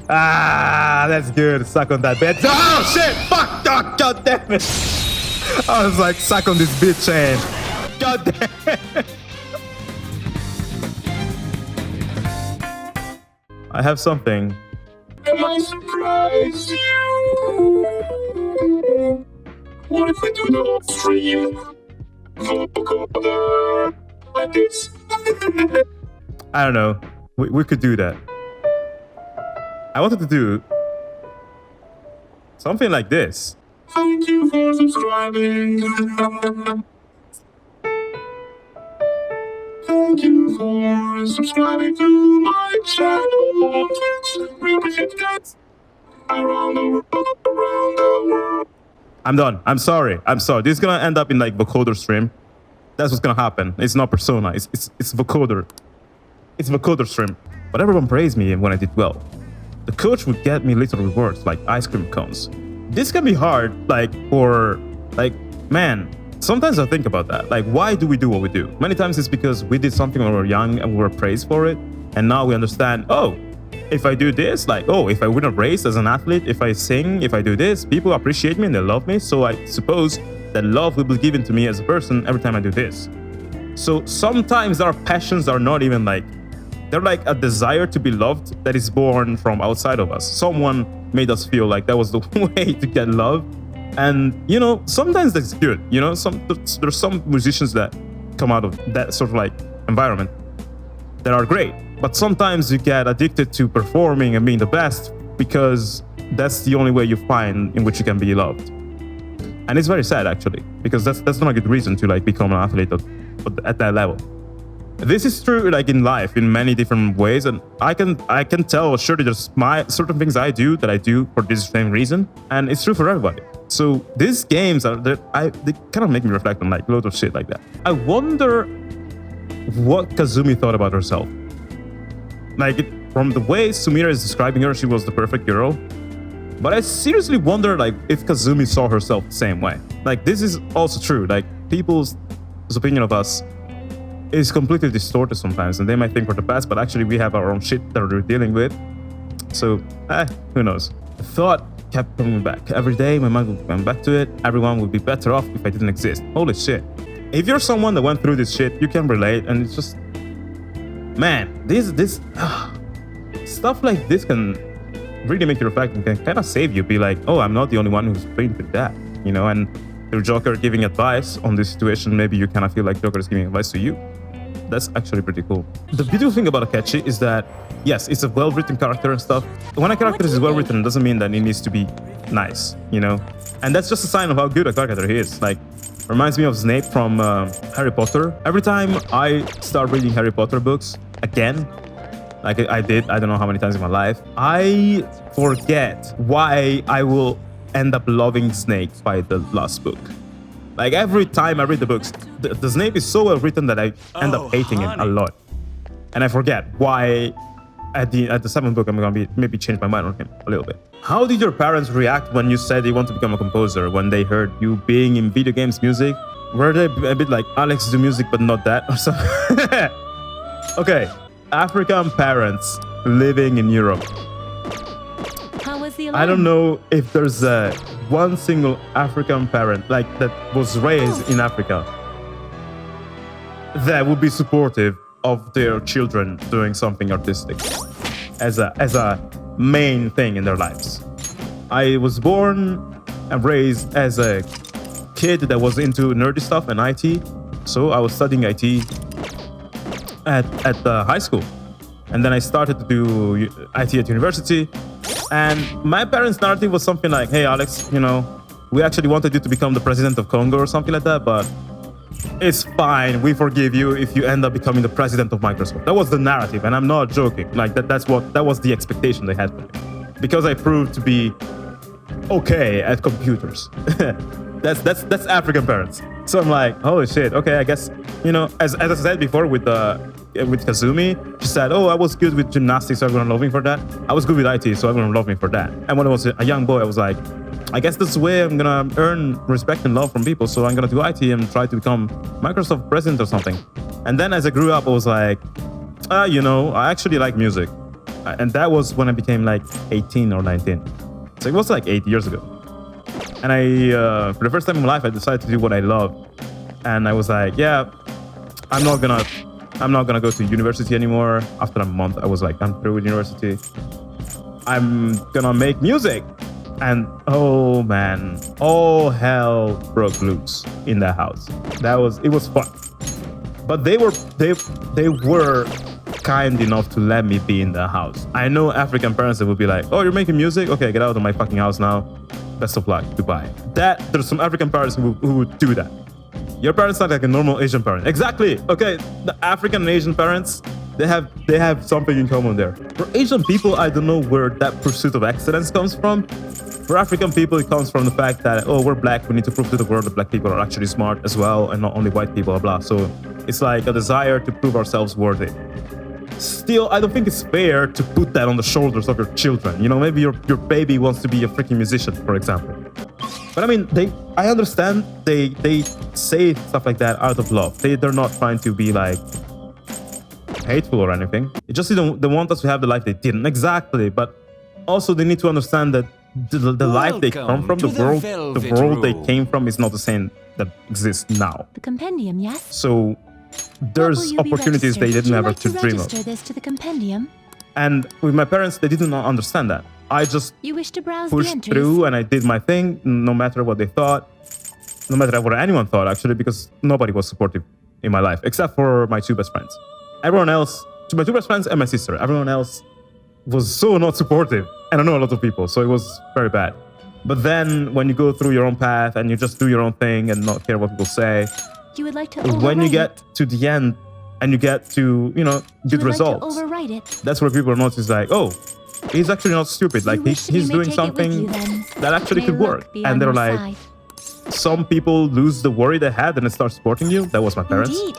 That's good. Suck on that bitch. Oh shit! Fuck! God damn it! I was like, suck on this bitch chain. God damn it! I have something. Am I surprised you? What if we do the whole stream? Like this? I don't know. We could do that. I wanted to do something like this. Thank you for subscribing. Thank you for subscribing to my channel on Twitch. We appreciate that. Around the world. I'm done. I'm sorry. This is gonna end up in like vocoder stream. That's what's gonna happen. It's not persona. It's vocoder. It's vocoder stream. But everyone praised me when I did well. The coach would get me little rewards like ice cream cones. This can be hard, man, sometimes I think about that. Like, why do we do what we do? Many times it's because we did something when we were young and we were praised for it. And now we understand, oh, if I do this, if I win a race as an athlete, if I sing, if I do this, people appreciate me and they love me. So I suppose that love will be given to me as a person every time I do this. So sometimes our passions are not even they're like a desire to be loved that is born from outside of us. Someone made us feel like that was the way to get love. And, sometimes that's good. There's some musicians that come out of that sort of environment that are great. But sometimes you get addicted to performing and being the best because that's the only way you find in which you can be loved. And it's very sad, actually, because that's not a good reason to become an athlete at that level. This is true in life in many different ways, and I can tell surely there's certain things I do for this same reason, and it's true for everybody. So these games they kind of make me reflect on loads of shit like that. I wonder what Kazumi thought about herself. From the way Sumire is describing her, she was the perfect girl. But I seriously wonder if Kazumi saw herself the same way. This is also true. People's opinion of us is completely distorted sometimes, and they might think we're the best, but actually we have our own shit that we're dealing with. So, who knows? The thought kept coming back. Every day my mind would come back to it. Everyone would be better off if I didn't exist. Holy shit. If you're someone that went through this shit, you can relate, and it's just... Man, this stuff like this can really make you reflect and can kind of save you. Be like, oh, I'm not the only one who's been through that, and through Joker giving advice on this situation, maybe you kind of feel like Joker is giving advice to you. That's actually pretty cool. The beautiful thing about Akechi is that, yes, it's a well-written character and stuff. When a character is well-written, it doesn't mean that it needs to be nice, And that's just a sign of how good a character he is. Reminds me of Snape from Harry Potter. Every time I start reading Harry Potter books again, I did, I don't know how many times in my life, I forget why I will end up loving Snape by the last book. Every time I read the books, the Snape is so well written that I end up hating him a lot. And I forget why at the 7th book I'm gonna maybe change my mind on him a little bit. How did your parents react when you said they want to become a composer, when they heard you being in video games music? Were they a bit like, Alex, do music but not that, or something? Okay, African parents living in Europe. I don't know if there's one single African parent that was raised in Africa that would be supportive of their children doing something artistic as a main thing in their lives. I was born and raised as a kid that was into nerdy stuff and IT, so I was studying IT at the high school, and then I started to do IT at university. And my parents' narrative was something like, hey, Alex, we actually wanted you to become the president of Congo or something like that, but it's fine. We forgive you if you end up becoming the president of Microsoft. That was the narrative, and I'm not joking. That was the expectation they had for me. Because I proved to be okay at computers. That's African parents. So I'm like, holy shit, okay, I guess, as I said before with Kazumi, she said, oh, I was good with gymnastics, so everyone loved me for that. I was good with IT, so everyone loved me for that. And when I was a young boy, I was like, I guess this is the way I'm gonna earn respect and love from people, so I'm gonna do IT and try to become Microsoft president or something. And then as I grew up, I was like, I actually like music. And that was when I became like 18 or 19. So it was like 8 years ago. And I, for the first time in my life, I decided to do what I love. And I was like, yeah, I'm not gonna go to university anymore. After a month, I was like, I'm through with university. I'm gonna make music. And oh man, all hell broke loose in that house. It was fun. But they were kind enough to let me be in the house. I know African parents that would be like, oh, you're making music? Okay, get out of my fucking house now. Best of luck, goodbye. There's some African parents who would do that. Your parents are like a normal Asian parent. Exactly. Okay, the African and Asian parents, they have something in common there. For Asian people, I don't know where that pursuit of excellence comes from. For African people, it comes from the fact that, oh, we're black, we need to prove to the world that black people are actually smart as well, and not only white people, blah, blah. So it's like a desire to prove ourselves worthy. Still, I don't think it's fair to put that on the shoulders of your children. You know, maybe your baby wants to be a freaking musician, for example. But I mean, I understand they say stuff like that out of love. They're not trying to be like hateful or anything. It's just they want us to have the life they didn't. Exactly. But also they need to understand that the life they come from, the world they came from is not the same that exists now. The compendium, yes? So there's opportunities they didn't ever to dream of. This to the compendium? And with my parents, they did not understand that. I just pushed through and I did my thing, no matter what they thought, no matter what anyone thought, actually, because nobody was supportive in my life, except for my two best friends. Everyone else, my two best friends and my sister, everyone else was so not supportive. And I know a lot of people, so it was very bad. But then when you go through your own path and you just do your own thing and not care what people say, you would like to when you get to the end and you get to, you know, good results, that's where people notice like, oh, he's actually not stupid. Like he's doing something that actually could work. And they're like, some people lose the worry they had and they start supporting you. That was my parents. Indeed.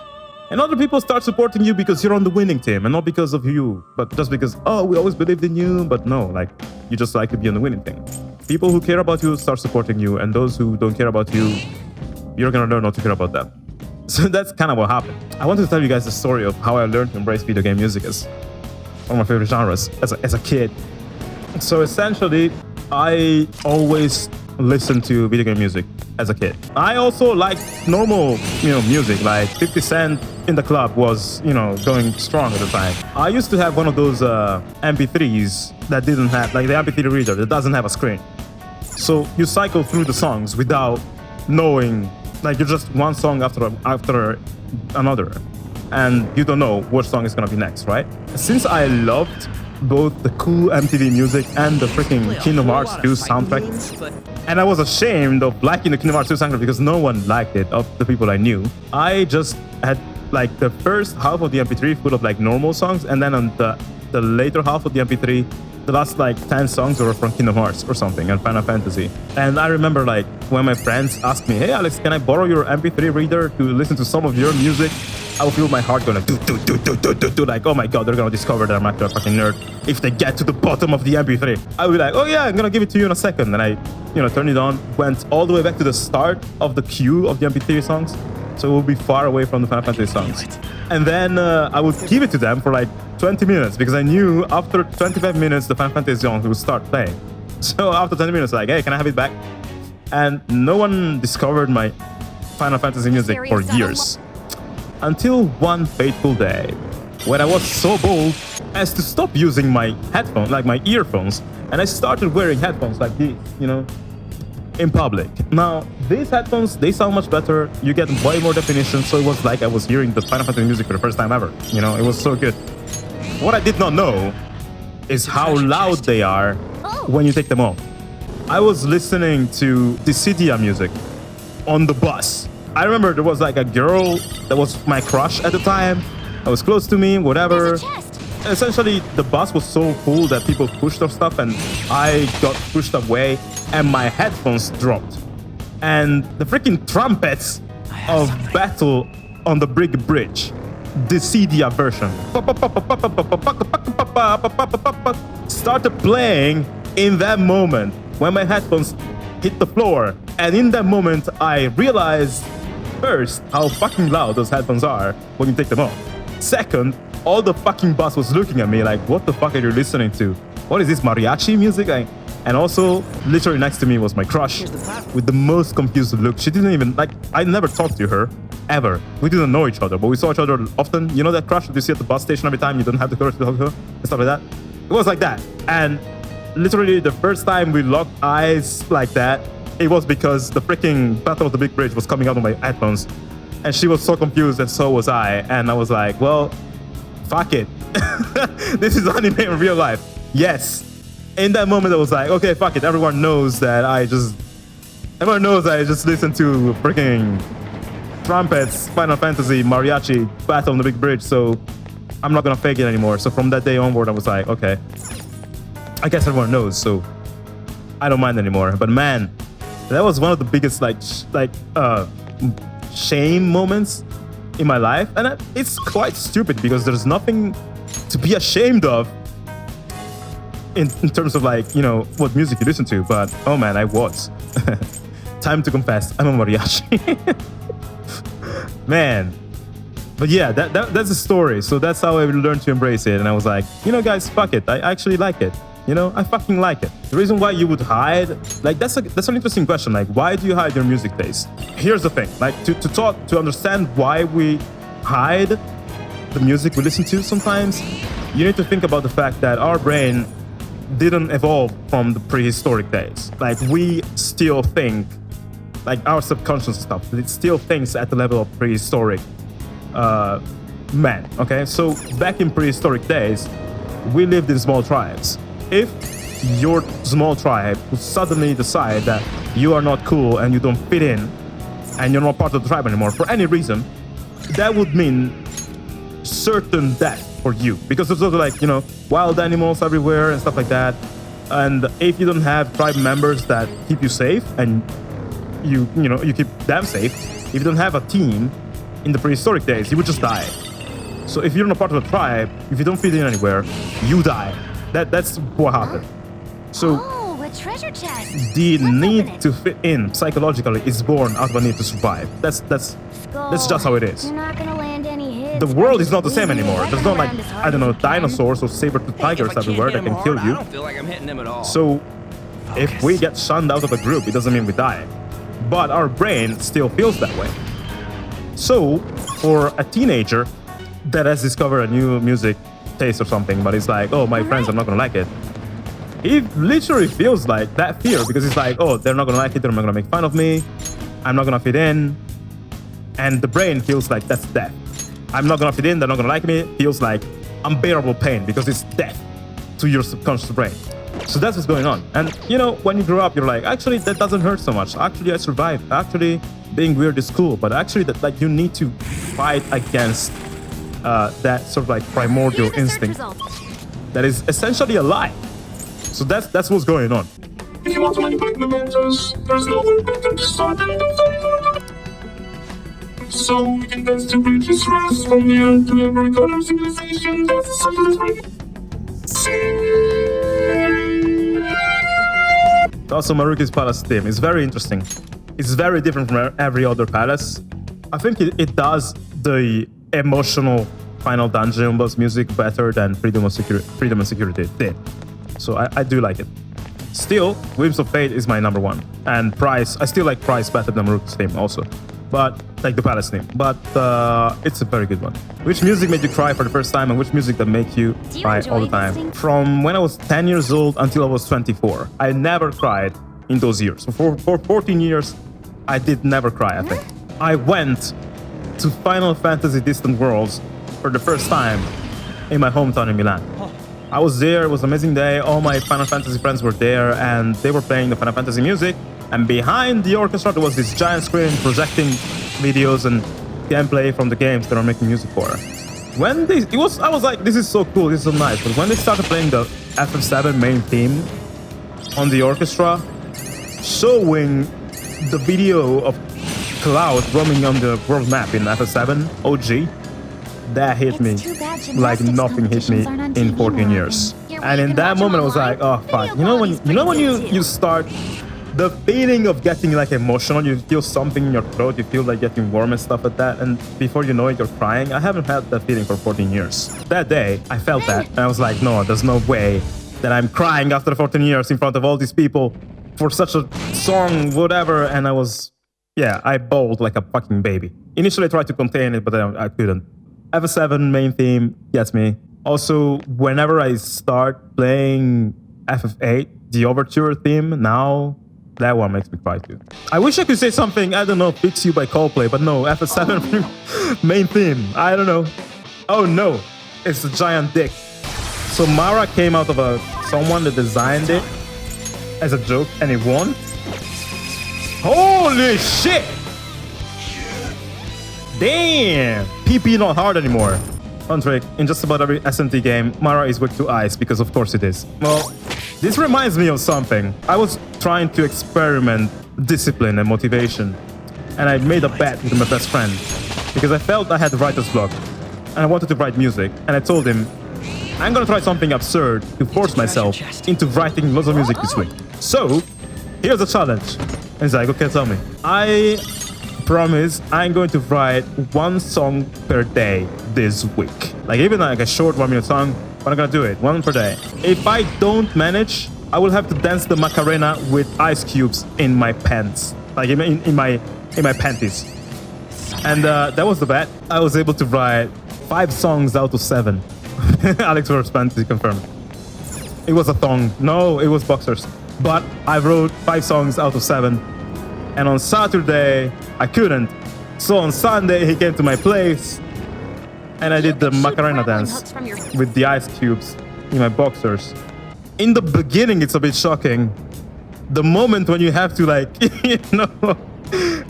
And other people start supporting you because you're on the winning team and not because of you, but just because, oh, we always believed in you. But no, like you just like to be on the winning team. People who care about you start supporting you, and those who don't care about you, you're gonna learn not to care about them. So that's kind of what happened. I wanted to tell you guys the story of how I learned to embrace video game music as one of my favorite genres as a kid. So essentially, I always listened to video game music as a kid. I also liked normal, music, like 50 Cent in the club was, going strong at the time. I used to have one of those MP3s that didn't have, like the MP3 reader that doesn't have a screen. So you cycle through the songs without knowing, like you're just one song after another, and you don't know which song is gonna be next, right? Since I loved both the cool MTV music and the freaking Kingdom Hearts 2 soundtrack, and I was ashamed of liking the Kingdom Hearts 2 soundtrack because no one liked it of the people I knew. I just had like the first half of the MP3 full of like normal songs, and then on the later half of the MP3, the last like 10 songs were from Kingdom Hearts or something and Final Fantasy. And I remember like when my friends asked me, hey Alex, can I borrow your MP3 reader to listen to some of your music? I would feel my heart going like, like, oh my god, they're gonna discover that I'm actually a fucking nerd if they get to the bottom of the MP3. I would be like, oh yeah, I'm gonna give it to you in a second. And I, turned it on, went all the way back to the start of the queue of the MP3 songs. So it would be far away from the Final Fantasy songs. And then I would give it to them for like 20 minutes because I knew after 25 minutes the Final Fantasy song would start playing. So after 20 minutes, like, hey, can I have it back? And no one discovered my Final Fantasy music for years. Until one fateful day, when I was so bold as to stop using my headphones, like my earphones, and I started wearing headphones like these, in public. Now, these headphones, they sound much better. You get way more definition, so it was like I was hearing the Final Fantasy music for the first time ever. It was so good. What I did not know is how loud they are when you take them off. I was listening to Dissidia music on the bus. I remember there was like a girl that was my crush at the time. That was close to me, whatever. Essentially, the bus was so full that people pushed their stuff and I got pushed away and my headphones dropped. And the freaking trumpets of Battle on the Brig Bridge, the Dissidia version, started playing in that moment when my headphones hit the floor. And in that moment, I realized first how fucking loud those headphones are when you take them off. Second, all the fucking bus was looking at me like, what the fuck are you listening to? What is this, mariachi music? And also, literally next to me was my crush with the most confused look. She didn't even, like, I never talked to her, ever. We didn't know each other, but we saw each other often. You know that crush that you see at the bus station every time you don't have the courage to talk to her and stuff like that? It was like that. And literally the first time we locked eyes like that, it was because the freaking Battle of the Big Bridge was coming out on my headphones. And she was so confused and so was I. And I was like, well, fuck it. This is anime in real life. Yes. In that moment, I was like, okay, fuck it. Everyone knows that I just listen to freaking trumpets, Final Fantasy, mariachi, Battle on the Big Bridge. So I'm not gonna fake it anymore. So from that day onward, I was like, okay, I guess everyone knows. So I don't mind anymore. But man, that was one of the biggest shame moments in my life. And it's quite stupid because there's nothing to be ashamed of in terms of like, you know, what music you listen to, but oh man, I was. Time to confess, I'm a mariachi. Man. But yeah, that's the story. So that's how I learned to embrace it. And I was like, you know guys, fuck it. I actually like it. You know, I fucking like it. The reason why you would hide, like that's an interesting question. Like, why do you hide your music taste? Here's the thing, like to understand why we hide the music we listen to sometimes, you need to think about the fact that our brain didn't evolve from the prehistoric days. Like we still think, like our subconscious stuff, it still thinks at the level of prehistoric men, okay? So back in prehistoric days, we lived in small tribes. If your small tribe would suddenly decide that you are not cool and you don't fit in and you're not part of the tribe anymore for any reason, that would mean certain death for you, because there's also like, you know, wild animals everywhere and stuff like that. And if you don't have tribe members that keep you safe and you keep them safe, if you don't have a team in the prehistoric days, you would just die. So if you're not part of the tribe, if you don't fit in anywhere, you die. That's what happened. So Oh, a treasure chest. the Let's open need it. to fit in psychologically is born out of a need to survive. That's just how it is. You're not gonna land any hits. The world is not the same anymore. There's not like, I don't know, dinosaurs or saber-toothed tigers everywhere that can kill I you. don't feel like I'm hitting him at all. So if we get shunned out of a group, it doesn't mean we die. But our brain still feels that way. So for a teenager that has discovered a new music taste or something, but it's like, oh, my friends are not gonna like it. It literally feels like that fear, because it's like, oh, they're not gonna like it, they're not gonna make fun of me, I'm not gonna fit in. And the brain feels like that's death. I'm not gonna fit in, they're not gonna like me, feels like unbearable pain because it's death to your subconscious brain. So that's what's going on. And you know, when you grow up, you're like, actually, that doesn't hurt so much. Actually, I survived. Actually, being weird is cool. But actually, that like you need to fight against that sort of like primordial Here's the search instinct results. that is essentially a lie. So that's what's going on. If you want to manipulate the mentors, there's no way better to start than the thought. So we can dance to bridge stress from the earth to every corner of civilization. That's the circle that's Also, Maruki's palace theme is very interesting. It's very different from every other palace. I think it does the emotional final dungeon boss music better than Freedom and Security did. So I do like it. Still, Whims of Fate is my number one. And Price, I still like Price better than Maruki's theme also. But, like the palace theme. But it's a very good one. Which music made you cry for the first time and which music that make you Do you cry enjoy all the time? listening? From when I was 10 years old until I was 24. I never cried in those years. So for 14 years, I did never cry, I think. I went to Final Fantasy Distant Worlds for the first time in my hometown in Milan. I was there, it was an amazing day, all my Final Fantasy friends were there and they were playing the Final Fantasy music, and behind the orchestra there was this giant screen projecting videos and gameplay from the games that are making music for. I was like, this is so cool, this is so nice, but when they started playing the FF7 main theme on the orchestra, showing the video of Cloud roaming on the world map in FF7 OG, that hit me It's too bad like gymnastics nothing hit me competitions aren't on in TV 14 more years. often. Yeah, And you in can that watch moment I them was like, online. oh fuck. Video You know quality's when pretty good, you too. start the feeling of getting like emotional, you feel something in your throat, you feel like getting warm and stuff like that, and before you know it, you're crying. I haven't had that feeling for 14 years. That day, I felt that, and I was like, no, there's no way that I'm crying after 14 years in front of all these people for such a song, whatever, and I was, yeah, I bawled like a fucking baby. Initially, I tried to contain it, but I couldn't. FF7 main theme gets me. Also, whenever I start playing FF8, the overture theme now, that one makes me cry too. I wish I could say something, I don't know, Fix You by Coldplay, but no, FF7 main theme, I don't know. Oh no, it's a giant dick. So Mara came out of someone that designed it as a joke and it won? Holy shit! Damn! PP not hard anymore. Fun trick, in just about every SMT game, Mara is weak to ice, because of course it is. Well, this reminds me of something. I was trying to experiment discipline and motivation, and I made a bet with my best friend, because I felt I had writer's block, and I wanted to write music, and I told him, I'm gonna try something absurd to force myself into writing lots of music this week. So, here's the challenge. And he's like, okay, tell me. I promise I'm going to write one song per day this week. Like even like a short 1 minute song, but I'm gonna do it, one per day. If I don't manage, I will have to dance the Macarena with ice cubes in my pants. Like in my panties. And that was the bet. I was able to write 5 songs out of 7. Alex was fantasy confirmed. It was a thong. No, it was boxers. But I wrote 5 songs out of 7. And on Saturday, I couldn't. So on Sunday, he came to my place. And I did the Macarena dance with the ice cubes in my boxers. In the beginning, it's a bit shocking. The moment when you have to like, you know,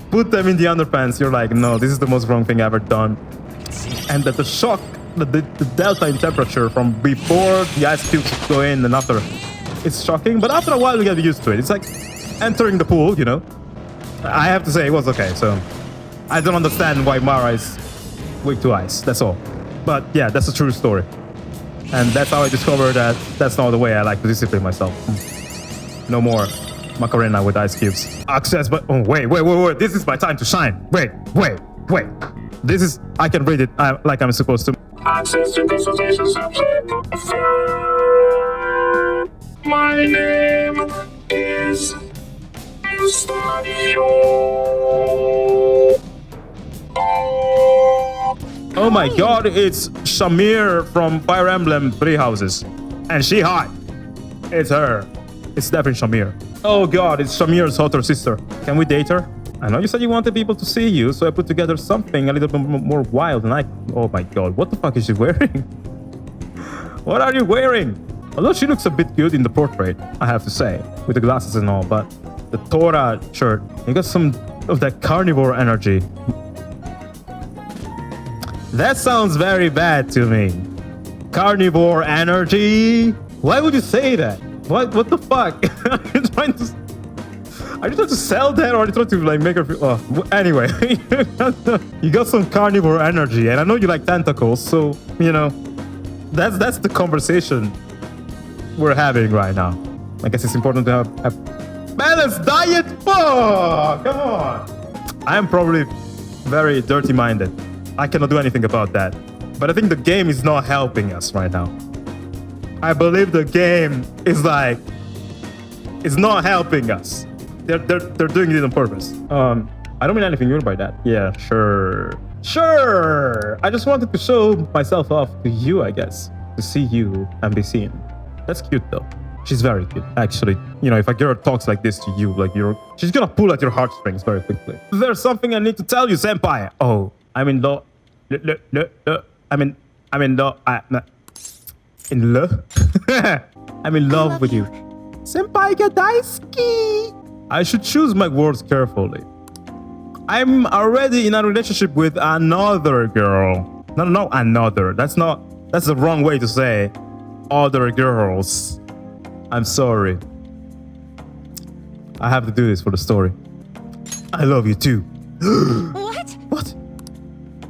put them in the underpants, you're like, no, this is the most wrong thing I've ever done. And that the shock, the delta in temperature from before the ice cubes go in and after, it's shocking. But after a while, you get used to it. It's like entering the pool, you know. I have to say it was okay. So I don't understand why Mara is weak to ice. That's all. But yeah, that's a true story. And that's how I discovered that that's not the way I like to discipline myself. No more Macarena with ice cubes. Access, but oh, wait. This is my time to shine. Wait. This is, I can read it like I'm supposed to. Access to consultations and my name is Fiasco. Oh my god, it's Shamir from Fire Emblem 3 Houses. And she hot. It's her. It's definitely Shamir. Oh god, it's Shamir's hotter sister. Can we date her? I know you said you wanted people to see you, so I put together something a little bit more wild and oh my god, what the fuck is she wearing? What are you wearing? Although she looks a bit good in the portrait, I have to say, with the glasses and all, but the Tora shirt, you got some of that carnivore energy. That sounds very bad to me. Carnivore energy? Why would you say that? What the fuck? Are you trying to sell that, or are you trying to like make her feel... Oh, anyway, you got some carnivore energy, and I know you like tentacles, so, you know, that's the conversation we're having right now. I guess it's important to have a balanced diet. Oh, come on. I am probably very dirty-minded. I cannot do anything about that. But I think the game is not helping us right now. I believe the game is like... It's not helping us. They're doing it on purpose. I don't mean anything weird by that. Yeah, sure. I just wanted to show myself off to you, I guess. To see you and be seen. That's cute though. She's very cute, actually. You know, if a girl talks like this to you, like she's gonna pull at your heartstrings very quickly. There's something I need to tell you, senpai. Oh, I'm in love. I'm in love with you. Senpai ga daisuki. I should choose my words carefully. I'm already in a relationship with another girl. No, another. That's the wrong way to say other girls. I'm sorry. I have to do this for the story. I love you too. What?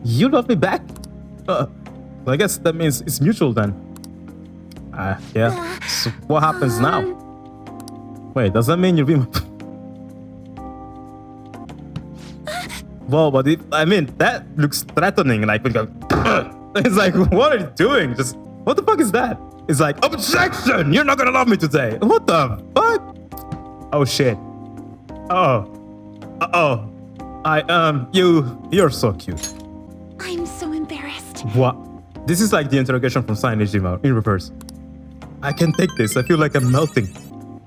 You love me back? Well, I guess that means it's mutual then. Yeah. So what happens now? Wait, does that mean you'll be my... Well, but I mean, that looks threatening. Like, we go, it's like, what are you doing? Just, what the fuck is that? It's like, objection! You're not gonna love me today. What the fuck? Oh, shit. You're so cute. I'm so embarrassed. What? This is like the interrogation from Silent Hill in reverse. I can take this. I feel like I'm melting.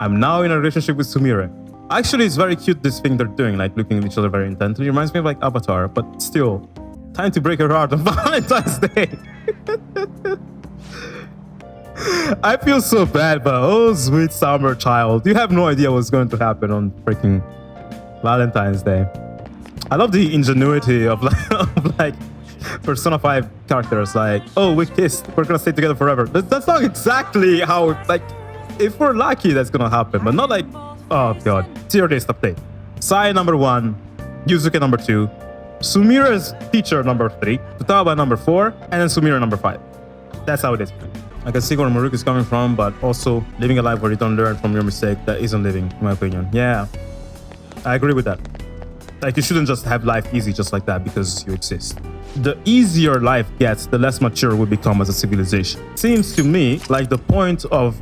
I'm now in a relationship with Sumire. Actually, it's very cute, this thing they're doing, like looking at each other very intently. It reminds me of like Avatar, but still, time to break her heart on Valentine's Day. I feel so bad, but oh, sweet summer child. You have no idea what's going to happen on freaking Valentine's Day. I love the ingenuity of like Persona 5 characters. Like, oh, we kissed, we're gonna stay together forever. That's not exactly how, like, if we're lucky, that's gonna happen, but not like, oh god. Tier list update. Sai number 1, Yuzuke number 2, Sumire's teacher number 3, Futaba number 4, and then Sumire number 5. That's how it is. I can see where Maruki is coming from, but also living a life where you don't learn from your mistake, that isn't living, in my opinion. Yeah, I agree with that. Like, you shouldn't just have life easy just like that because you exist. The easier life gets, the less mature we become as a civilization. Seems to me like the point of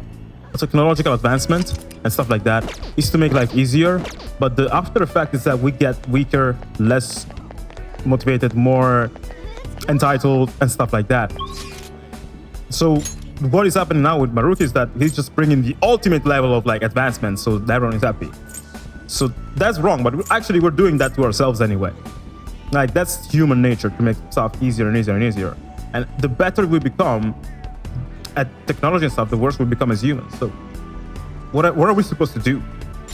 technological advancement and stuff like that is to make life easier, but the after effect is that we get weaker, less motivated, more entitled, and stuff like that. So what is happening now with Maruki is that he's just bringing the ultimate level of like advancement, so everyone is happy. So that's wrong, but we're doing that to ourselves anyway. Like, that's human nature, to make stuff easier and easier and easier. And the better we become at technology and stuff, the worse we become as humans. So what are we supposed to do?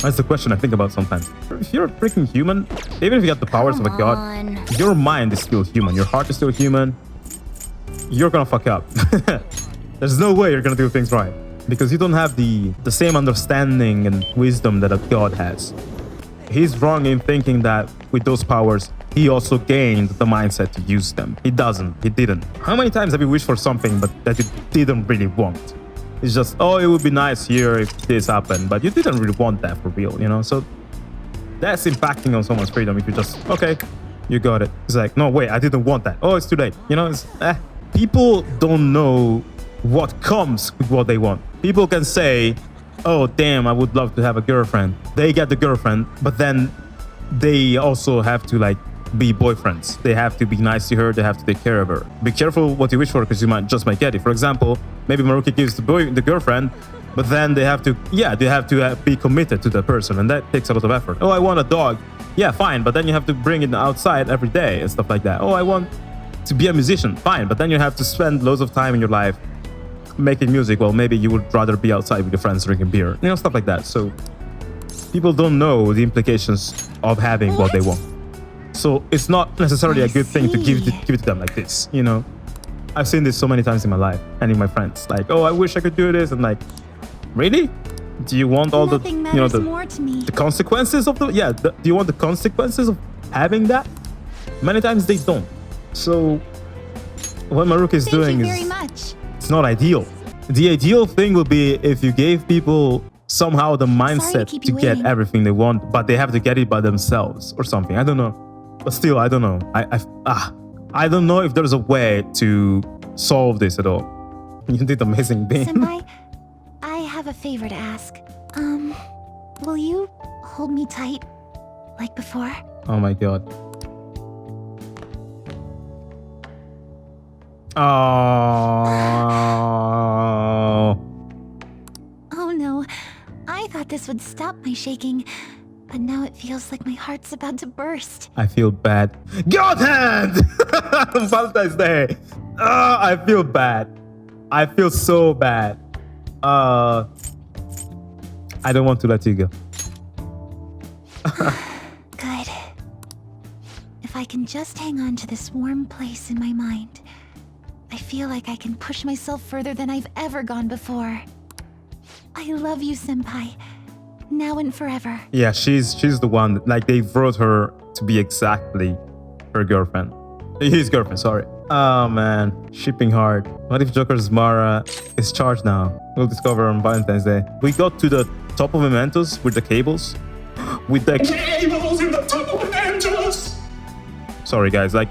That's the question I think about sometimes. If you're a freaking human, even if you got the powers of a god, your mind is still human, your heart is still human, you're gonna fuck up. There's no way you're gonna do things right, because you don't have the same understanding and wisdom that a god has. He's wrong in thinking that with those powers, he also gained the mindset to use them. He didn't. How many times have you wished for something but that you didn't really want? It's just, oh, it would be nice here if this happened, but you didn't really want that for real, you know? So that's impacting on someone's freedom if you just, okay, you got it. It's like, no, wait, I didn't want that. Oh, it's too late. You know, it's, people don't know what comes with what they want. People can say, oh, damn, I would love to have a girlfriend. They get the girlfriend, but then they also have to like be boyfriends. They have to be nice to her. They have to take care of her. Be careful what you wish for, because you might get it. For example, maybe Maruki gives the girlfriend, but then they have to be committed to the person, and that takes a lot of effort. Oh, I want a dog. Yeah, fine, but then you have to bring it outside every day and stuff like that. Oh, I want to be a musician. Fine, but then you have to spend loads of time in your life making music. Well, maybe you would rather be outside with your friends drinking beer, you know, stuff like that. So people don't know the implications of having what they want. So it's not necessarily a good thing to give it to them like this, you know. I've seen this so many times in my life and in my friends. Like, oh, I wish I could do this, and like, really? Do you want all the, you know, the consequences of the, do you want the consequences of having that? Many times they don't. So what Maruki is doing is, it's not ideal. The ideal thing would be if you gave people somehow the mindset to get everything they want, but they have to get it by themselves or something. I don't know. But still, I don't know. I don't know if there's a way to solve this at all. You did amazing, Bean. Senpai, I have a favor to ask. Will you hold me tight, like before? Oh my god. Oh no, I thought this would stop my shaking, but now it feels like my heart's about to burst. I feel bad. God hand! Valentine's Day. I feel bad. I feel so bad. I don't want to let you go. Good. If I can just hang on to this warm place in my mind, I feel like I can push myself further than I've ever gone before. I love you, Senpai. Now and forever. Yeah, she's the one. Like, they wrote her to be exactly her girlfriend. His girlfriend, sorry. Oh man, shipping hard. What if Joker's Mara is charged now? We'll discover on Valentine's Day. We got to the top of Mementos with the cables. With the cables in the top of Mementos! Sorry, guys. Like,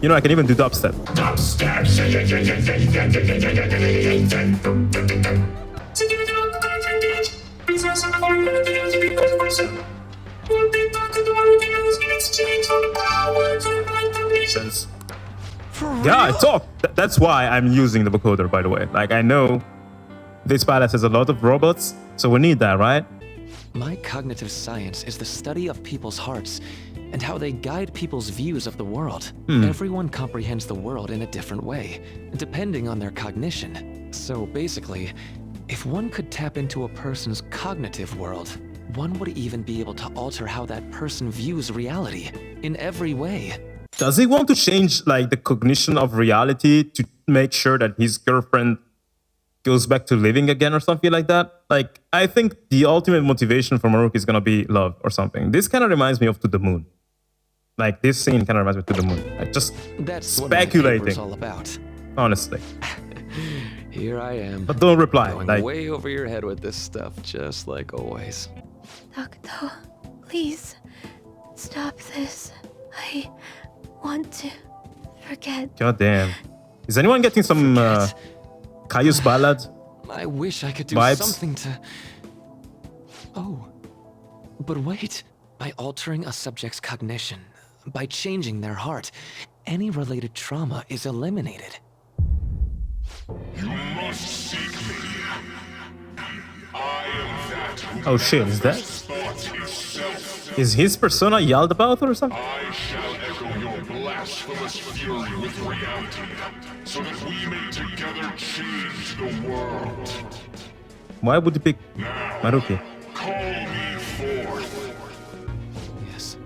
you know, I can even do dubstep. Yeah, I talk. That's why I'm using the vocoder, by the way. Like, I know this palace has a lot of robots, so we need that, right? My cognitive science is the study of people's hearts and how they guide people's views of the world. Everyone comprehends the world in a different way, depending on their cognition. So basically, if one could tap into a person's cognitive world, one would even be able to alter how that person views reality in every way. Does he want to change, like, the cognition of reality to make sure that his girlfriend goes back to living again or something like that? Like, I think the ultimate motivation for Maruki is gonna be love or something. This kind of reminds me of To the Moon. Like, this scene kind of reminds me of To the Moon. Like, just That's speculating. what my paper's all about. Honestly. Here I am. But don't reply. Going Like, way over your head with this stuff, just like always. Doctor, please stop this. I want to forget. god damn. Is anyone getting some Caius Ballad? I wish I could do Vibes? something to... Oh. But wait. By altering a subject's cognition, by changing their heart, any related trauma is eliminated. You must seek me. I am that who Oh shit, is that? thought itself. Is his persona yelled about or something? I shall echo your blasphemous fury with reality, so that we may together change the world. Why would he pick Maruki? Call me forth. Yes.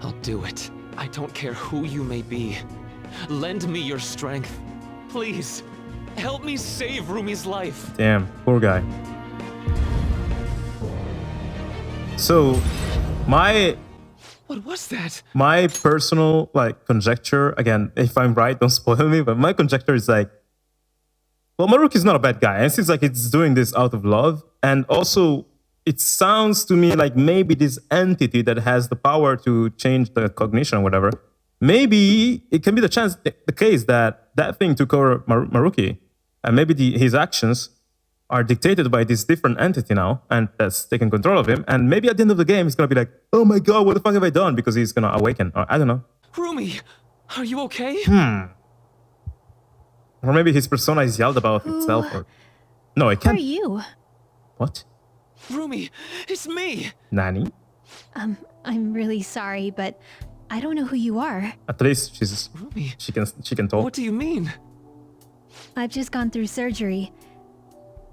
I'll do it. I don't care who you may be. Lend me your strength. Please. Help me save Rumi's life. Damn, poor guy. So, What was that? my personal, like, conjecture, again, if I'm right, don't spoil me, but my conjecture is like, well, Maruki's not a bad guy, and it seems like it's doing this out of love, and also, it sounds to me like maybe this entity that has the power to change the cognition or whatever, maybe it can be the case that that thing took over Maruki, and maybe his actions are dictated by this different entity now, and that's taking control of him. And maybe at the end of the game, he's gonna be like, "Oh my god, what the fuck have I done?" Because he's gonna awaken. Or, I don't know. Rumi, are you okay? Or maybe his persona is yelled about itself. Or no, it Who are can't. you? What? Rumi, it's me. Nani? I'm really sorry, but I don't know who you are. At least Rumi, she can talk. what do you mean? I've just gone through surgery.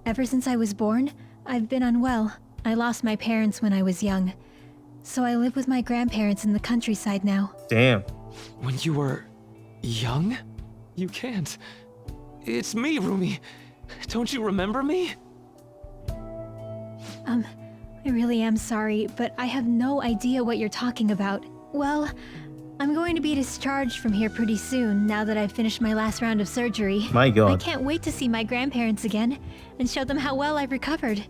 Ever since I was born, I've been unwell. I lost my parents when I was young. So I live with my grandparents in the countryside now. Damn. When you were young? You can't. It's me, Rumi. Don't you remember me? I really am sorry, but I have no idea what you're talking about. Well, I'm going to be discharged from here pretty soon, now that I've finished my last round of surgery. My god. I can't wait to see my grandparents again, and show them how well I've recovered.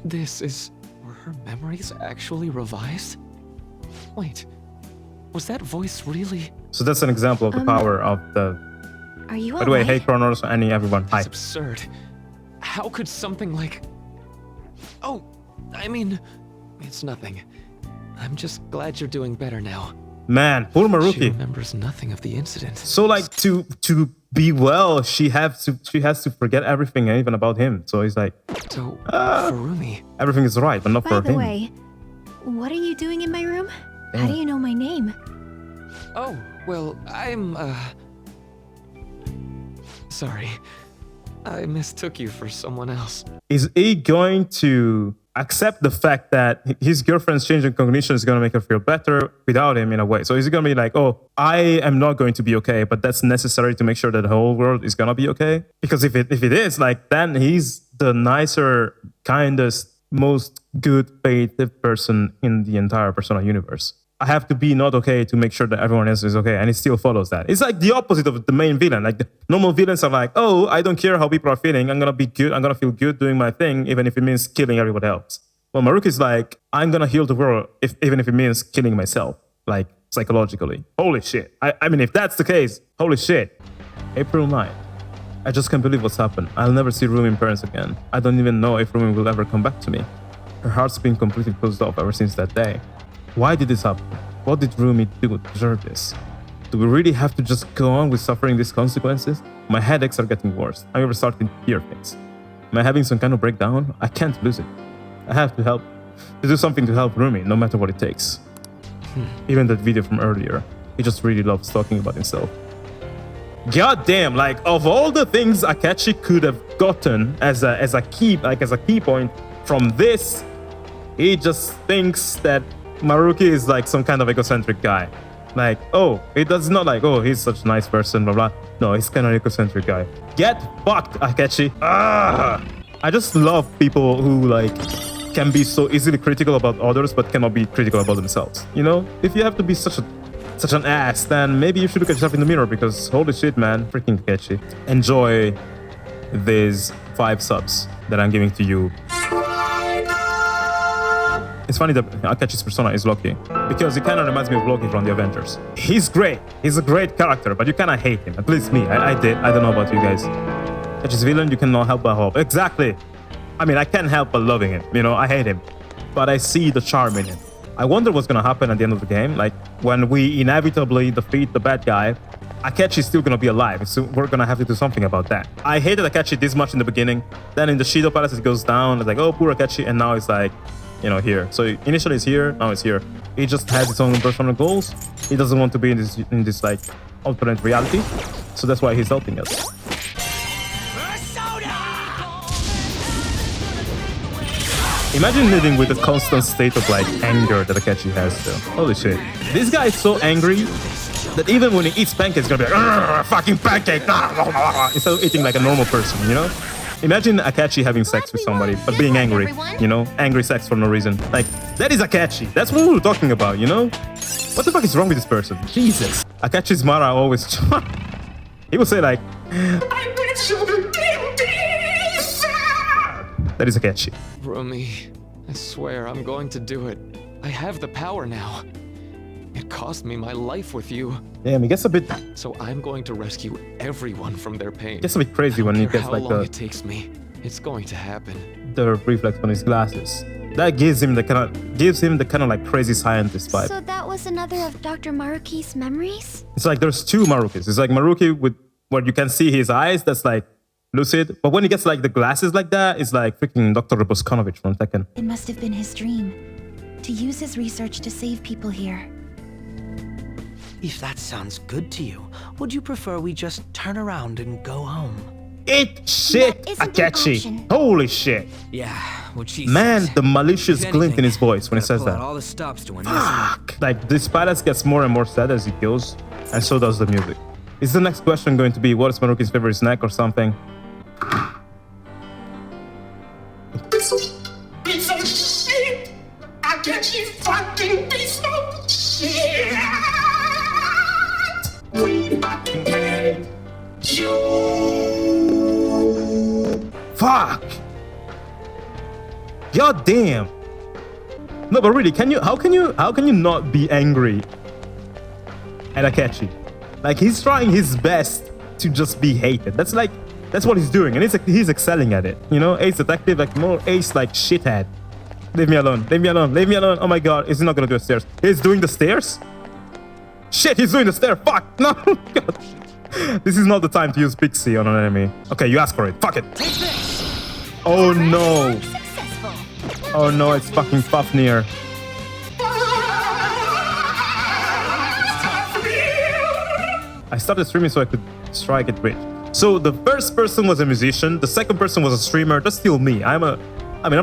This is... Were her memories actually revised? Wait, was that voice really... So that's an example of the power of the. Are you By the way, alright? hey Kronos, Annie, everyone. Hi. It's absurd. How could something like... Oh, I mean, it's nothing. I'm just glad you're doing better now. Man, poor She Maruki. remembers nothing of the incident. So like to be well, she has to forget everything, even about him. So he's like, So, for Rumi, everything is right, but not By for the him. way, what are you doing in my room? How do you know my name? oh, well, I'm, sorry. I mistook you for someone else. Is he going to accept the fact that his girlfriend's changing cognition is going to make her feel better without him in a way? So is he going to be like, oh, I am not going to be okay, but that's necessary to make sure that the whole world is going to be okay? Because if it is, like, then he's the nicer, kindest, most good faith person in the entire Persona universe. I have to be not okay to make sure that everyone else is okay, and it still follows that. It's like the opposite of the main villain. Like the normal villains are like, oh, I don't care how people are feeling. I'm gonna be good. I'm gonna feel good doing my thing, even if it means killing everybody else. Well, Maruki is like, I'm gonna heal the world, even if it means killing myself, like psychologically. Holy shit. I mean, if that's the case, holy shit. April 9th. I just can't believe what's happened. I'll never see Rumi's parents again. I don't even know if Rumi will ever come back to me. Her heart's been completely closed off ever since that day. Why did this happen? What did Rumi do to deserve this? Do we really have to just go on with suffering these consequences? My headaches are getting worse. I'm even starting to hear things. Am I having some kind of breakdown? I can't lose it. I have to do something to help Rumi, no matter what it takes. Even that video from earlier, he just really loves talking about himself. God damn, like of all the things Akechi could have gotten as a key point from this, he just thinks that Maruki is like some kind of egocentric guy. Like, oh, it does not like, oh, he's such a nice person, blah blah. No, he's kind of an egocentric guy. Get fucked, Akechi. I just love people who like can be so easily critical about others but cannot be critical about themselves. You know, if you have to be such an ass, then maybe you should look at yourself in the mirror, because holy shit, man, freaking Akechi. Enjoy these 5 subs that I'm giving to you. It's funny that Akechi's persona is Loki, because he kind of reminds me of Loki from the Avengers. He's great. He's a great character, but you kind of hate him. At least me. I did. I don't know about you guys. Akechi's villain, you cannot help but hope. Exactly. I mean, I can't help but loving him. You know, I hate him, but I see the charm in him. I wonder what's gonna happen at the end of the game. Like, when we inevitably defeat the bad guy, Akechi's still gonna be alive, so we're gonna have to do something about that. I hated Akechi this much in the beginning. Then in the Shido Palace, it goes down. It's like, oh, poor Akechi, and now it's like, you know, here. So initially it's here, now it's here. He just has his own personal goals. He doesn't want to be in this like alternate reality. So that's why he's helping us. Imagine living with a constant state of like anger that Akechi has though. Holy shit. This guy is so angry that even when he eats pancakes, he's gonna be like, fucking pancake! Instead of eating like a normal person, you know? Imagine Akechi having sex with somebody, but being angry, you know? Angry sex for no reason. Like, that is Akechi. That's what we were talking about, you know? What the fuck is wrong with this person? Jesus. Akechi's Mara always... he will say like... That is Akechi. Rumi, I swear I'm going to do it. I have the power now. It cost me my life with you. Damn, he gets a bit... So I'm going to rescue everyone from their pain. Gets a bit crazy when he gets like how long it takes me. It's going to happen. The reflex on his glasses. That gives him the kind of like crazy scientist vibe. So that was another of Dr. Maruki's memories? It's like there's 2 Marukis. It's like Maruki with where you can see his eyes, that's like lucid. But when he gets like the glasses like that, it's like freaking Dr. Roboskonovich from Tekken. It must have been his dream to use his research to save people here. If that sounds good to you, would you prefer we just turn around and go home? Eat shit, That isn't an Akechi. option. Holy shit. Yeah, what she Man, says. the malicious If glint in his anything, voice when he gotta says pull out that. all the stops to win this. Fuck. Like, this badass gets more and more sad as he goes, and so does the music. Is the next question going to be, what is Maruki's favorite snack or something? Piece of shit! Akechi fucking piece of shit! We fucking hate you! Fuck! God damn! No, but really, how can you not be angry at Akechi? Like, he's trying his best to just be hated. That's what he's doing, and he's excelling at it. You know, Ace Detective, like more Ace like shithead. Leave me alone, leave me alone, leave me alone. Oh my god, is he not gonna do the stairs? He's doing the stairs? Shit, he's doing the stair. Fuck, no, god. This is not the time to use Pixie on an enemy. Okay, you asked for it. Fuck it. Oh no. Oh no, it's fucking Fafnir. I started streaming so I could strike it rich. So the first person was a musician, the second person was a streamer. That's still me. I'm not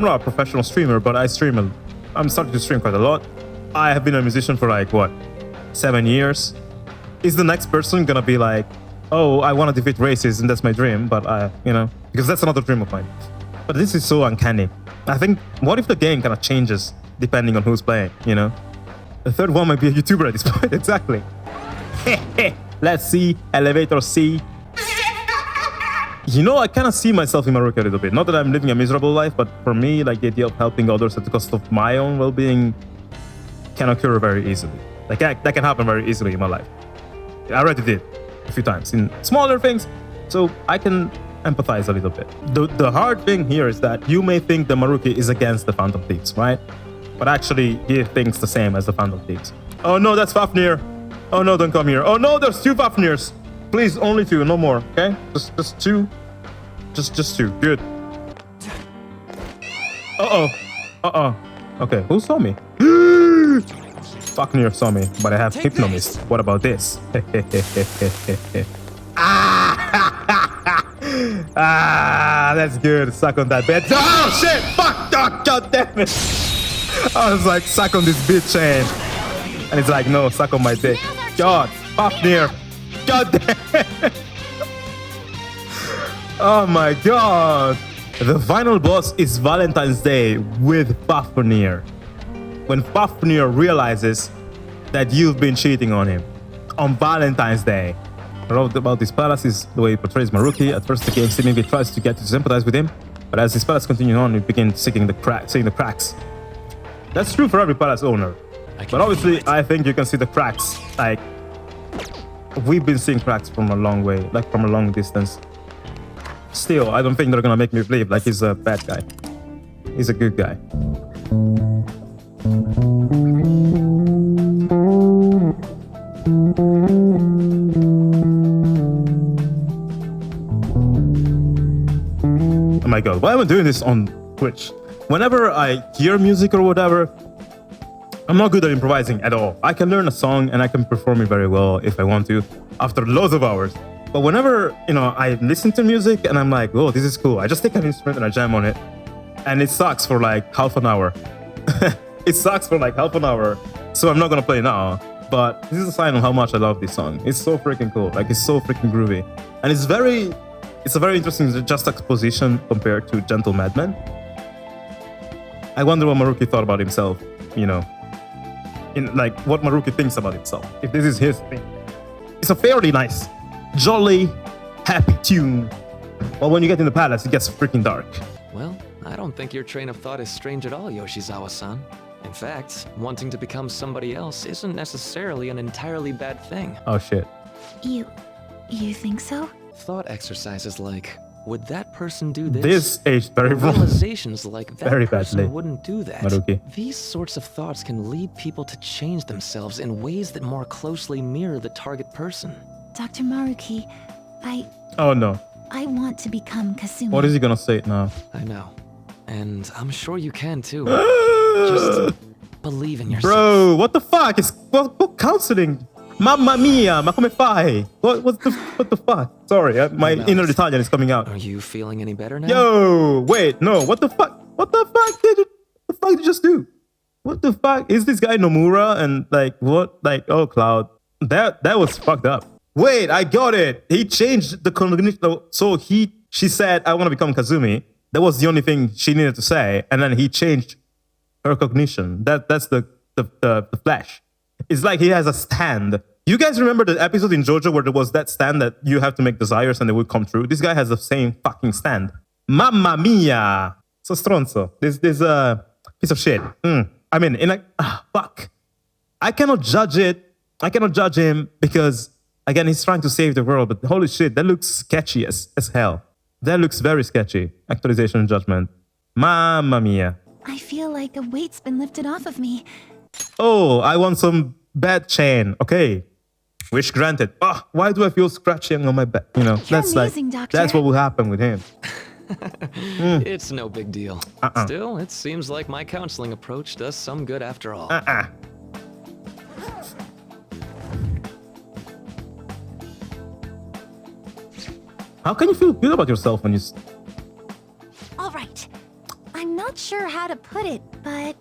a professional streamer, but I'm starting to stream quite a lot. I have been a musician for like, what, 7 years? Is the next person gonna be like, oh, I want to defeat races and that's my dream, but you know, because that's another dream of mine. But this is so uncanny. I think, what if the game kind of changes depending on who's playing, you know? The third one might be a YouTuber at this point. Exactly. Let's see. Elevator C. You know, I kind of see myself in Maruki a little bit. Not that I'm living a miserable life, but for me, like the idea of helping others at the cost of my own well-being can occur very easily. Like that can happen very easily in my life. I already did a few times in smaller things, so I can empathize a little bit. The hard thing here is that you may think that Maruki is against the Phantom Thieves, right? But actually, he thinks the same as the Phantom Thieves. Oh no, that's Fafnir. Oh no, don't come here. Oh no, there's 2 Fafnirs. Please, only 2, no more, okay? Just 2. Just 2, good. Uh-oh. Okay, who saw me? Fafnir saw me, but I have Hypnomist. What about this? That's good. Suck on that bitch. Oh shit! Fuck! Oh, God damn it! I was like, suck on this bitch chain. And it's like, no, suck on my dick. God, Fafnir. God damn. Oh my god. The final boss is Valentine's Day with Fafnir. When Fafnir realizes that you've been cheating on him on Valentine's Day. I wrote about this palace is the way he portrays Maruki. At first the game seemingly tries to get you to sympathize with him, but as this palace continues on, you begin seeing the cracks. That's true for every palace owner. But obviously, I think you can see the cracks. Like, we've been seeing cracks from a long way, like from a long distance. Still, I don't think they're gonna make me believe like he's a bad guy. He's a good guy. Oh my god, why am I doing this on Twitch? Whenever I hear music or whatever, I'm not good at improvising at all. I can learn a song and I can perform it very well if I want to after loads of hours. But whenever, you know, I listen to music and I'm like, oh, this is cool. I just take an instrument and I jam on it. And it sucks for like half an hour. It sucks for like half an hour. So I'm not gonna play now. But this is a sign of how much I love this song. It's so freaking cool. Like, it's so freaking groovy. And it's a very interesting juxtaposition compared to Gentle Madman. I wonder what Maruki thought about himself, you know. In like what Maruki thinks about himself. If this is his thing. It's a fairly nice, jolly, happy tune. But when you get in the palace, it gets freaking dark. Well, I don't think your train of thought is strange at all, Yoshizawa-san. In fact, wanting to become somebody else isn't necessarily an entirely bad thing. Oh shit. You think so? Thought exercises like, would that person do this? This aged very wrong. Realizations like that Very person badly. wouldn't do that. Maruki. These sorts of thoughts can lead people to change themselves in ways that more closely mirror the target person. Dr. Maruki, Oh no. I want to become Kasumi. What is he gonna say now? I know. And I'm sure you can too. Just believe in yourself. Bro, what the fuck? It's what counseling? Mamma mia, ma come fai? What the fuck? Sorry, my inner Italian is coming out. Are you feeling any better now? Yo, wait, no, what the fuck? What the fuck did you just do? What the fuck? Is this guy Nomura? And like, what? Like, oh, Cloud. That was fucked up. Wait, I got it. He changed the cognition. So she said, I want to become Kazumi. That was the only thing she needed to say. And then he changed her cognition. That's the Flash. It's like he has a stand. You guys remember the episode in JoJo where there was that stand that you have to make desires and they would come true? This guy has the same fucking stand. Mamma mia! So stronzo. This piece of shit. I mean, fuck. I cannot judge it. I cannot judge him because, again, he's trying to save the world. But holy shit, that looks sketchy as hell. That looks very sketchy. Actualization and judgment. Mamma mia. I feel like a weight's been lifted off of me. Oh, I want some bad chain. Okay. Wish granted. Oh, why do I feel scratching on my back? You know, that's amazing, like, Doctor. that's what will happen with him. It's no big deal. Still, it seems like my counseling approach does some good after all. How can you feel good about yourself when you... All right. I'm not sure how to put it, but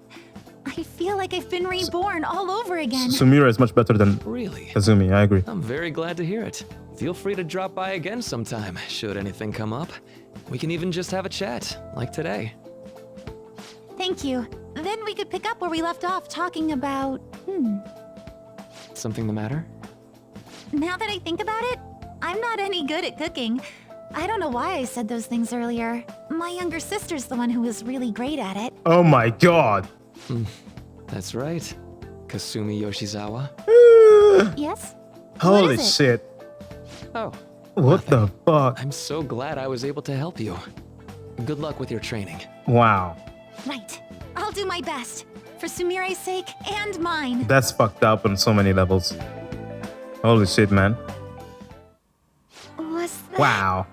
I feel like I've been reborn all over again. Sumira is much better than Really? Kazumi, I agree. I'm very glad to hear it. Feel free to drop by again sometime, should anything come up. We can even just have a chat, like today. Thank Thank you. Then we could pick up where we left off talking about... Something the matter? Now that I think about it, I'm not any good at cooking. I don't know why I said those things earlier. My younger sister's the one who was really great at it. Oh my god. That's right. Kasumi Yoshizawa. Yes? Holy is it? shit. Oh, What the fuck? I'm so glad I was able to help you. Good luck with your training. Wow. Right. I'll do my best. For Sumire's sake and mine. That's fucked up on so many levels. Holy shit, man. Was that... Wow.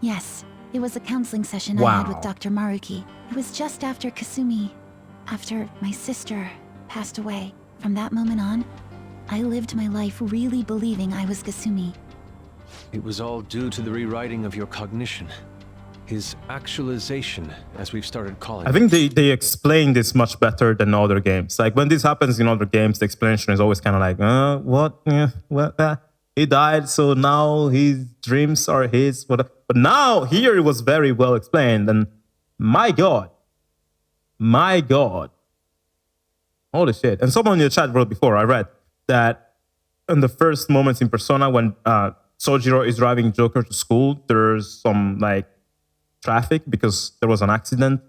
Yes. It was a counseling session I had Wow. with Dr. Maruki. It was just after Kasumi... After my sister passed away. From that moment on, I lived my life really believing I was Kasumi. It was all due to the rewriting of your cognition. His actualization, as we've started calling I think they explain this much better than other games. Like when this happens in other games, the explanation is always kind of like, what? Yeah, what? He died, so now his dreams are his. What? But now here it was very well explained, and my god, holy shit! And someone in the chat wrote before I read that in the first moments in Persona when Sojiro is driving Joker to school, there's some like traffic because there was an accident.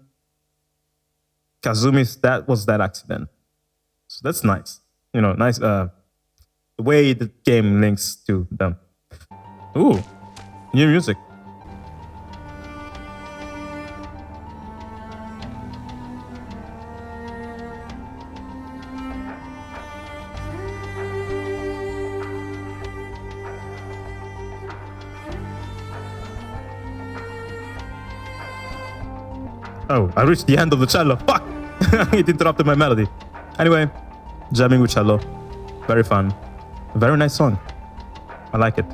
Kazumi's that was that accident. So that's nice. You know, nice the way the game links to them. Ooh, new music. Oh, I reached the end of the cello. Fuck! It interrupted my melody. Anyway, jamming with cello. Very fun. Very nice song. I like it.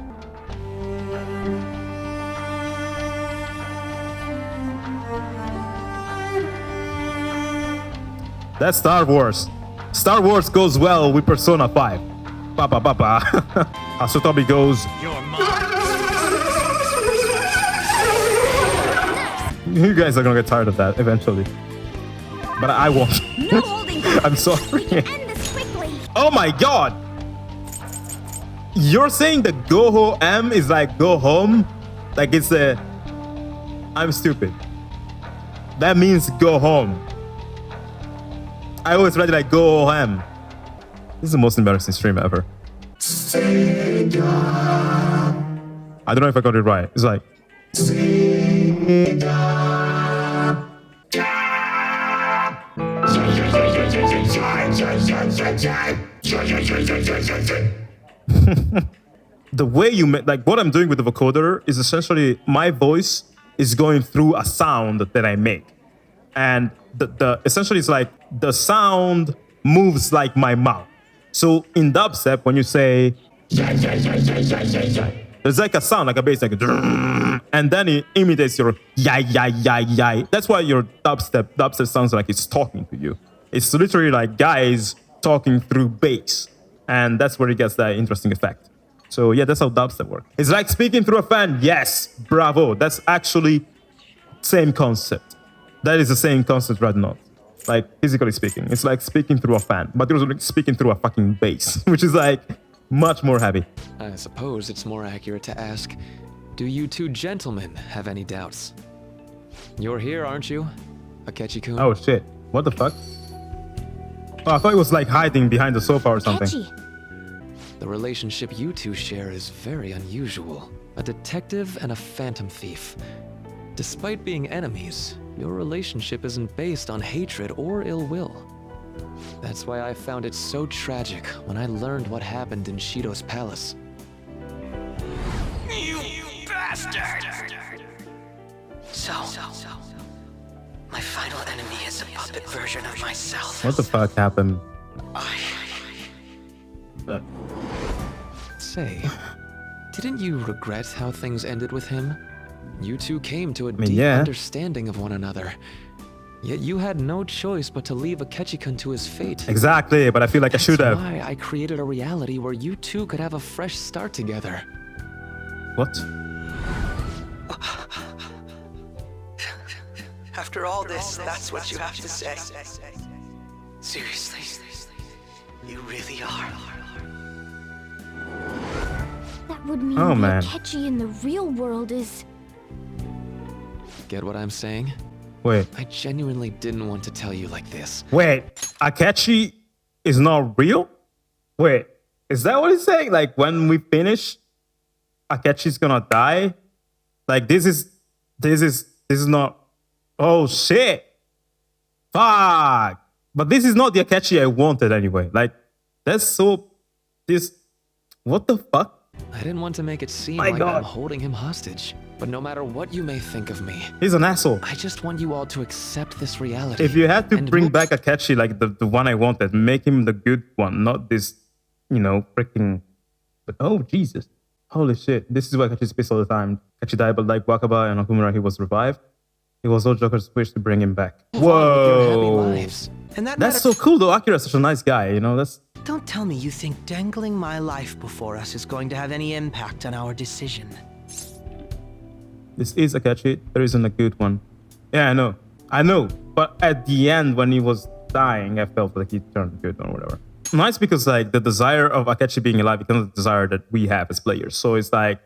That's Star Wars. Star Wars goes well with Persona 5. Papa papa. Asotobi goes. You guys are gonna get tired of that eventually. But I won't. No holding back. I'm sorry. We can end this quickly. Oh my god! You're saying the Goho M is like go home? Like it's a... I'm stupid. That means go home. I always read it like go home. This is the most embarrassing stream ever. I don't know if I got it right. It's like... The way you make, like what I'm doing with the vocoder is essentially my voice is going through a sound that I make. And the essentially it's like the sound moves like my mouth. So in dubstep, when you say, there's like a sound, like a bass, like a, and then it imitates your yai. That's why your dubstep sounds like it's talking to you. It's literally like guys talking through bass. And that's where it gets that interesting effect. So yeah, that's how dubstep works. It's like speaking through a fan. Yes, bravo. That's actually same concept. That is the same concept, right? Not like physically speaking. It's like speaking through a fan, but you're like speaking through a fucking bass, which is like much more heavy. I suppose it's more accurate to ask, do you two gentlemen have any doubts? You're here, aren't you? Akechi-kun? Oh shit. What the fuck? Oh, I thought it was like hiding behind the sofa or something. Catchy. The relationship you two share is very unusual. A detective and a phantom thief. Despite being enemies, your relationship isn't based on hatred or ill will. That's why I found it so tragic when I learned what happened in Shido's palace. You bastard! So, my final enemy is a puppet version of myself. What the fuck happened? Say, didn't you regret how things ended with him? You two came to a mean, deep yeah. understanding of one another. Yet you had no choice but to leave Akechi-kun to his fate. Exactly, but I feel like I should That's have. why I created a reality where you two could have a fresh start together. What? After all this, that's what you have to say. Seriously, you really are. That would mean Oh, man. Akechi in the real world is... Get what I'm saying? Wait, I genuinely didn't want to tell you like this. wait. Akechi is not real? Wait, is that what he's saying? Like, when we finish, Akechi's gonna die? Like, this is not... Oh, shit. Fuck. But this is not the Akechi I wanted anyway. Like, that's so... What the fuck? I didn't want to make it seem My like God. I'm holding him hostage. But no matter what you may think of me, He's an asshole. I just want you all to accept this reality. If you had to and bring move- back Akechi, like the one I wanted, make him the good one, not this, freaking... But, oh, Jesus. Holy shit. This is why Akechi's pissed all the time. Akechi died, but like Wakaba and Okumura, he was revived. It was all Joker's wish to bring him back. move on with your happy Whoa. lives. And that That's so cool, though. Akira's such a nice guy, That's... Don't tell me you think dangling my life before us is going to have any impact on our decision. This is Akechi. There isn't a good one. Yeah, I know. But at the end, when he was dying, I felt like he turned good or whatever. Nice because like the desire of Akechi being alive becomes the desire that we have as players. So it's like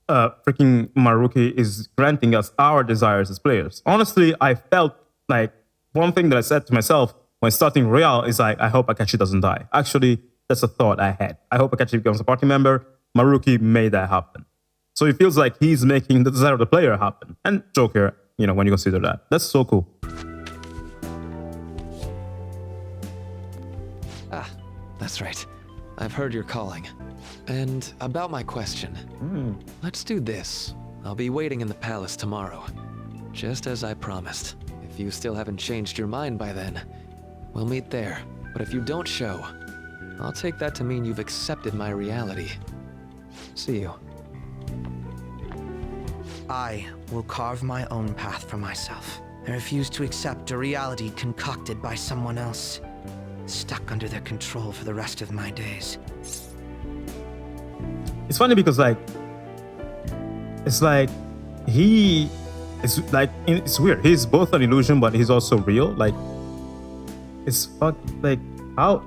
freaking Maruki is granting us our desires as players. Honestly, I felt like one thing that I said to myself when starting Real is like, I hope Akechi doesn't die. Actually, that's a thought I had. I hope Akechi becomes a party member. Maruki made that happen. So it feels like he's making the desire of the player happen. And Joker, when you consider that. That's so cool. Ah, that's right. I've heard you're calling. And about my question. Let's do this. I'll be waiting in the palace tomorrow. Just as I promised. If you still haven't changed your mind by then, we'll meet there. But if you don't show, I'll take that to mean you've accepted my reality. See you. I will carve my own path for myself. I refuse to accept a reality concocted by someone else, stuck under their control for the rest of my days. It's funny because it's weird. He's both an illusion, but he's also real. Like, it's how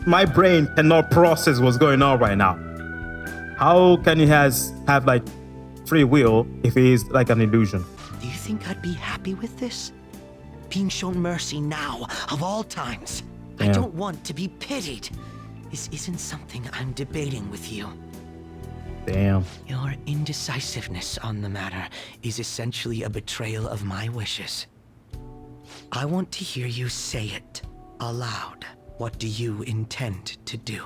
my brain cannot process what's going on right now. How can he have like free will if he is like an illusion? Do you think I'd be happy with this? Being shown mercy now, of all times. I Damn. don't want to be pitied. This isn't something I'm debating with you. Damn. Your indecisiveness on the matter is essentially a betrayal of my wishes. I want to hear you say it aloud. What do you intend to do?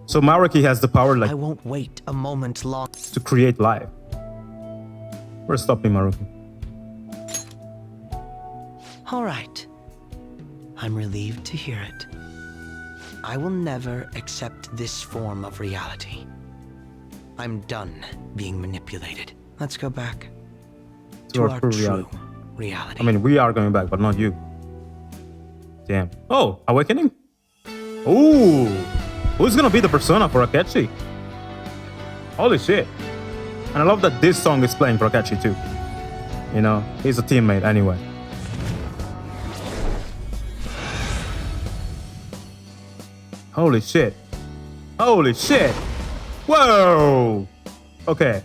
So Maruki has the power I won't wait a moment long. to create life. We're stopping Maruki. All right. I'm relieved to hear it. I will never accept this form of reality. I'm done being manipulated. Let's go back to our true reality. I mean, we are going back, but not you. Damn. Oh, Awakening? Ooh. Who's gonna be the persona for Akechi? Holy shit. And I love that this song is playing for Akechi too. He's a teammate anyway. Holy shit. Holy shit. Whoa. Okay.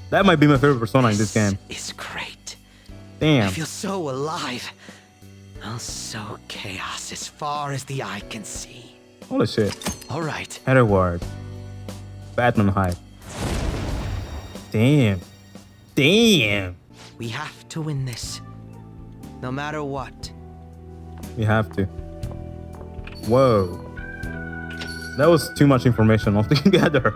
That might be my favorite persona in this game. It's great. I Damn. feel so alive. Also chaos as far as the eye can see. Holy shit. All right. Edward. Batman hype. Damn. Damn. We have to win this. No matter what. We have to. Whoa. That was too much information altogether.